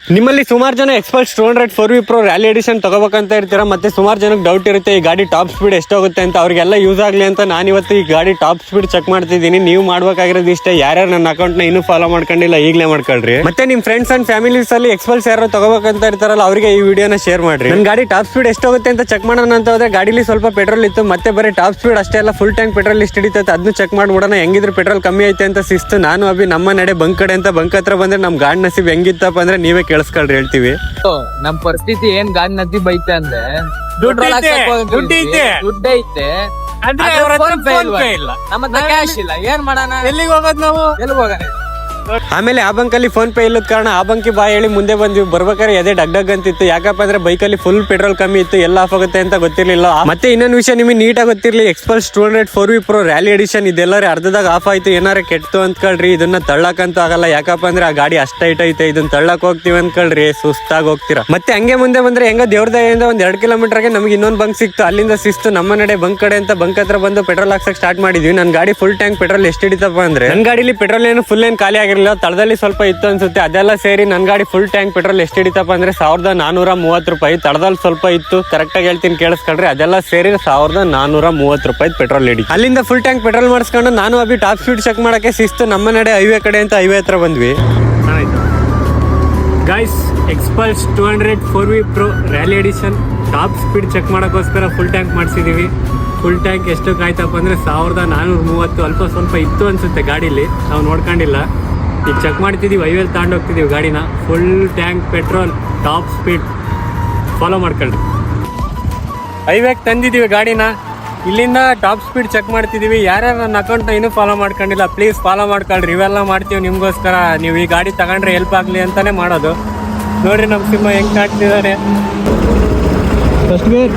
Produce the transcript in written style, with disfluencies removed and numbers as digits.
ನಿಮ್ಮಲ್ಲಿ ಸುಮಾರು ಜನ ಎಕ್ಸ್ಪಲ್ಸ್ 200 4V Pro ರ್ಯಾಲಿ ಎಡಿಷನ್ ತಗೋಬೇಕಂತ ಇರ್ತೀರಾ. ಮತ್ತೆ ಸುಮಾರು ಜನಕ್ಕೆ ಡೌಟ್ ಇರುತ್ತೆ ಈ ಗಾಡಿ ಟಾಪ್ ಸ್ಪೀಡ್ ಎಷ್ಟಾಗುತ್ತೆ ಅಂತ. ಅವ್ರಿಗೆಲ್ಲ ಯೂಸ್ ಆಗಲಿ ಅಂತ ನಾನು ಇವತ್ತು ಈ ಗಾಡಿ ಟಾಪ್ ಸ್ಪೀಡ್ ಚೆಕ್ ಮಾಡ್ತಿದ್ದೀನಿ. ನೀವು ಮಾಡ್ಬೇಕಾಗಿರೋದು ಇಷ್ಟೇ, ಯಾರ್ಯಾರು ನನ್ನ ಅಕೌಂಟ್ನ ಇನ್ನೂ ಫಾಲೋ ಮಾಡ್ಕೊಂಡಿಲ್ಲ ಈಗಲೇ ಮಾಡ್ಕೊಳ್ರಿ. ಮತ್ತೆ ನಿಮ್ಮ ಫ್ರೆಂಡ್ಸ್ ಅಂಡ್ ಫ್ಯಾಮಿಲೀಸ್ ಅಲ್ಲಿ ಎಕ್ಸ್ಪಲ್ಸ್ ಯಾರು ತಗೋಬೇಕಂತ ಇರ್ತಾರಲ್ಲ ಅವರಿಗೆ ಈ ವಿಡಿಯೋನ ಶೇರ್ ಮಾಡ್ರಿ. ನನ್ನ ಗಾಡಿ ಟಾಪ್ ಸ್ಪೀಡ್ ಎಷ್ಟಾಗುತ್ತೆ ಅಂತ ಚೆಕ್ ಮಾಡೋಣ ಅಂತ ಹೋದ್ರೆ ಗಾಡಿಲಿ ಸ್ವಲ್ಪ ಪೆಟ್ರೋಲ್ ಇತ್ತು. ಮತ್ತೆ ಬರೀ ಟಾಪ್ ಸ್ಪೀಡ್ ಅಷ್ಟೇ ಅಲ್ಲ, ಫುಲ್ ಟ್ಯಾಂಕ್ ಪೆಟ್ರೋಲ್ ಎಷ್ಟು ಹಿಡಿತೈತೆ ಅದನ್ನು ಚೆಕ್ ಮಾಡ್ಬಿಡೋಣ. ಹೆಂಗಿದ್ರೆ ಪೆಟ್ರೋಲ್ ಕಮ್ಮಿ ಐತೆ ಅಂತ ಶಿಸ್ತು. ನಾನು ಅಭಿ ನಮ್ಮ ನಡೆ ಬಂಕ್ ಕಡೆ ಅಂತ ಬಂಕ್ ಹತ್ರ ಬಂದ್ರೆ ನಮ್ ಗಾಡಿ ನಸೀಬ್ ಹೆಂಗಿತ್ತಪ್ಪ ಅಂದ್ರೆ ನೀವೇ ಕೇಳಿಸ್ಕೊಳ್ರಿ ಹೇಳ್ತೀವಿ. ನಮ್ ಪರಿಸ್ಥಿತಿ ಏನ್ ಗಾಡಿ ನದಿ ಬೈತೆ ಅಂದ್ರೆ ದುಡ್ಡು ಐತೆ ಅಂದ್ರೆ ನಮ್ಮ ಹತ್ರ ಕ್ಯಾಶ್ ಇಲ್ಲ, ಏನ್ ಮಾಡೋಣ, ಎಲ್ಲಿಗೆ ಹೋಗೋದು ನಾವು, ಎಲ್ಲಿಗೆ ಹೋಗೋಣ. ಆಮೇಲೆ ಆ ಬಂಕಲ್ಲಿ ಫೋನ್ ಪೇ ಇಲ್ಲದ ಕಾರಣ ಆ ಬಂಕಿ ಬಾ ಹೇಳಿ ಮುಂದೆ ಬಂದ್ವಿ. ಬರ್ಬೇಕಾದ್ರೆ ಎದೆ ಡಗ್ ಡಗ್ ಅಂತಿತ್ತು. ಯಾಕಪ್ಪ ಅಂದ್ರೆ ಬೈಕಲ್ಲಿ ಫುಲ್ ಪೆಟ್ರೋಲ್ ಕಮ್ಮಿ ಇತ್ತು, ಎಲ್ಲ ಆಫ್ ಆಗುತ್ತೆ ಅಂತ ಗೊತ್ತಿರ್ಲಿಲ್ಲ. ಮತ್ತೆ ಇನ್ನೊಂದು ವಿಷಯ ನಿಮಗೆ ನೀಟಾಗಿ ಗೊತ್ತಿರ್ಲಿ, Xpulse 200 4V Pro rally edition ಇದೆಲ್ಲರೂ ಅರ್ಧದಾಗ ಆಫ್ ಆಯ್ತು. ಏನಾರ ಕೆಟ್ಟು ಅಂದ್ಕೊಳ್ರಿ, ಇದನ್ನ ತಳ್ಳಕಂತ ಆಗಲ್ಲ. ಯಾಕಪ್ಪ ಅಂದ್ರೆ ಆ ಗಾಡಿ ಅಷ್ಟ ಐತೆ, ಇದನ್ನ ತಳ್ಳಕ್ ಹೋಗ್ತೀವಿ ಅಂದ್ಕೊಳ್ರಿ ಸುಸ್ತಾಗಿ ಹೋಗ್ತೀರಾ. ಮತ್ತೆ ಹಂಗೆ ಮುಂದೆ ಬಂದ್ರೆ ಹೆಂಗ ದೇವ್ರದಾಯಿಂದ ಒಂದ್ 2 ಕಿಲೋಮೀಟರ್ಗೆ ನಮ್ಗೆ ಇನ್ನೊಂದು ಬಂಕ್ ಸಿಕ್ತು. ಅಲ್ಲಿಂದ ಶಿಸ್ತು ನಮ್ಮ ನಡೆ ಬಂಕ್ ಕಡೆ ಅಂತ ಬಂಕ್ ಹತ್ರ ಬಂದು ಪೆಟ್ರೋಲ್ ಹಾಕ್ಸಕ್ ಸ್ಟಾರ್ಟ್ ಮಾಡಿದ್ವಿ. ನನ್ನ ಗಾಡಿ ಫುಲ್ ಟ್ಯಾಂಕ್ ಪೆಟ್ರೋಲ್ ಎಷ್ಟು ಹಿಡಿತಪ್ಪ ಅಂದ್ರೆ, ನನ್ನ ಗಾಡಿಲಿ ಪೆಟ್ರೋಲ್ ಏನು ಫುಲ್ ಏನ್ ಖಾಲಿ ಆಗಿರಲಿಲ್ಲ, ತಳದಲ್ಲಿ ಸ್ವಲ್ಪ ಇತ್ತು ಅನ್ಸುತ್ತೆ. ಅದೆಲ್ಲ ಸೇರಿ ನನ್ನ ಗಾಡಿ ಫುಲ್ ಟ್ಯಾಂಕ್ ಪೆಟ್ರೋಲ್ ಎಷ್ಟು ಹಿಡಿತಪ್ಪ ಅಂದ್ರೆ 1430 ರೂಪಾಯಿ. ತಳದಲ್ಲಿ ಸ್ವಲ್ಪ ಇತ್ತು, ಕರೆಕ್ಟ್ ಆಗಿ ಹೇಳ್ತೀನಿ ಕೇಳಿಸ್ಕೊಳ್ರಿ. ಅದೆಲ್ಲ ಸೇರಿ 1430 ರೂಪಾಯಿ ಪೆಟ್ರೋಲ್ ಹಿಡಿ. ಅಲ್ಲಿಂದ ಫುಲ್ ಟ್ಯಾಂಕ್ ಪೆಟ್ರೋಲ್ ಮಾಡಿಸ್ಕೊಂಡು ನಾನು ಅಭಿ ಟಾಪ್ ಸ್ಪೀಡ್ ಚೆಕ್ ಮಾಡಕ್ಕೆ ಶಿಸ್ತು ನಮ್ಮ ನಡೆ ಹೈವೇ ಕಡೆ ಅಂತ ಹೈವೇ ಹತ್ರ ಬಂದ್ವಿ. Guys, Xpulse 200 4V Pro rally edition top speed check ಮಾಡೋಕ್ಕೋಸ್ಕರ ಫುಲ್ ಟ್ಯಾಂಕ್ ಮಾಡಿಸಿದೀವಿ. ಫುಲ್ ಟ್ಯಾಂಕ್ ಎಷ್ಟು ಆಯ್ತಪ್ಪ ಅಂದ್ರೆ 1430. ಅಲ್ಪ ಸ್ವಲ್ಪ ಇತ್ತು ಅನ್ಸುತ್ತೆ ಗಾಡೀಲಿ, ನಾವು ನೋಡ್ಕೊಂಡಿಲ್ಲ. ಈಗ ಚೆಕ್ ಮಾಡ್ತಿದ್ದೀವಿ, ಹೈವೇಲಿ ತಗೊಂಡು ಹೋಗ್ತಿದ್ದೀವಿ ಗಾಡಿನ. Full tank petrol top speed follow ಮಾಡ್ಕೊಳ್ರಿ. ಹೈವೇಗೆ ತಂದಿದ್ದೀವಿ ಗಾಡಿನ, ಇಲ್ಲಿಂದ ಟಾಪ್ ಸ್ಪೀಡ್ ಚೆಕ್ ಮಾಡ್ತಿದ್ದೀವಿ. ಯಾರ್ಯಾರು ನನ್ನ ಅಕೌಂಟ್ನ ಇನ್ನೂ ಫಾಲೋ ಮಾಡ್ಕೊಂಡಿಲ್ಲ ಪ್ಲೀಸ್ ಫಾಲೋ ಮಾಡ್ಕೊಳ್ರಿ. ಇವೆಲ್ಲ ಮಾಡ್ತೀವಿ ನಿಮಗೋಸ್ಕರ. ನೀವು ಈ ಗಾಡಿ ತಗೊಂಡ್ರೆ ಹೆಲ್ಪ್ ಆಗಲಿ ಅಂತಲೇ ಮಾಡೋದು. ನೋಡ್ರಿ ನಮ್ಮ ಸಿಂಹ ಹೆಂಗೆ ಕಾಣ್ತಿದ್ದಾರೆ. First gear